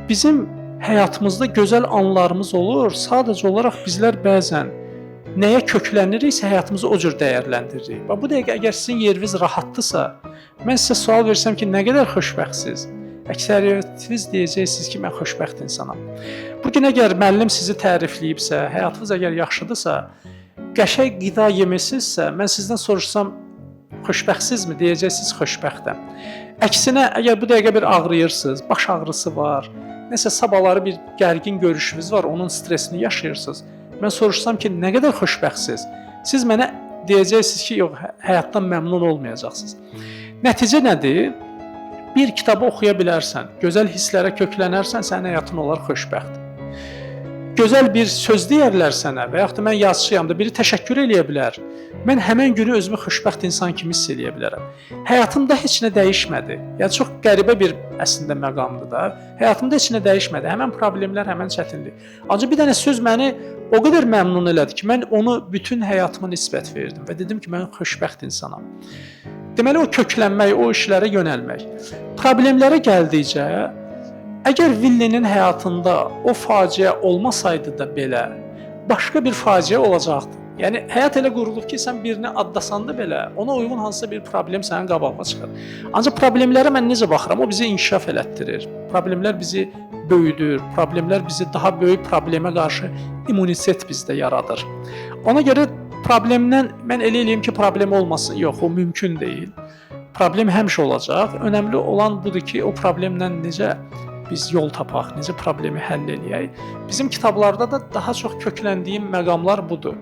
Bizim həyatımızda gözəl anlarımız olur. Sadəcə olaraq bizlər bəzən nəyə kökləniriksə həyatımızı o cür dəyərləndiririk. Və bu dəqiqə əgər sizin yeriniz rahatdırsa, mən sizə sual versəm ki, nə qədər xoşbəxtsiz? Əksəriyyətiniz deyəcəksiniz ki, mən xoşbəxt insanam. Bu gün əgər müəllim sizi tərifləyibsə, həyatınız əgər yaxşıdırsa, qəşəng qida yemisinizsə, mən sizdən soruşsam xoşbəxtsizmi? Deyəcəksiniz xoşbəxtəm. Əksinə, əgər bu dəqiqə bir ağrıyırsınız, baş ağrısı var, nəsə sabahları bir gərgin görüşünüz var, onun stresini yaşayırsınız. Mən soruşsam ki, nə qədər xoşbəxtsiz? Siz mənə deyəcəksiniz ki, yox, həyatdan məmnun olmayacaqsınız. Nəticə nədir? Bir kitabı oxuya bilərsən, gözəl hisslərə köklənərsən, sənin həyatın olar xoşbəxt. Gözəl bir söz deyərlər sənə və yaxud da mən yazıçıyam da biri təşəkkür eləyə bilər. Mən həmin günü özümü xoşbəxt insan kimi hiss eləyə bilərəm. Həyatımda heç nə dəyişmədi. Yəni çox qəribə bir əslində məqamdır da. Həyatımda heç nə dəyişmədi. Həmin problemlər, həmin çətinlik. Ancaq bir dənə söz məni o qədər məmnun elədi ki, mən onu bütün həyatıma nisbət verdim və dedim ki, mən xoşbəxt insanam. Deməli o köklənmək, o işlərə yönəlmək. Problemlərə gəldikcə əgər Villinin həyatında o faciə olmasaydı da belə, başqa bir faciə olacaqdı. Yəni həyat elə qurulub ki, sən birini addasanda belə, ona uyğun hansısa bir problem sənin qabağına çıxır. Ancaq problemlərə mən necə baxıram? O bizi inkişaf elətdirir. Problemlər bizi böyüdür. Problemlər bizi daha böyük problemə qarşı immunitet bizdə yaradır. Ona görə problemdən mən elə eləyim ki, problem olmasın. Yox, o mümkün deyil. Problem həmişə olacaq. Önəmli olan budur ki, o problemlə necə biz yol tapaq, necə problemi həll eləyək. Bizim kitablarda da daha çox kökləndiyim məqamlar budur.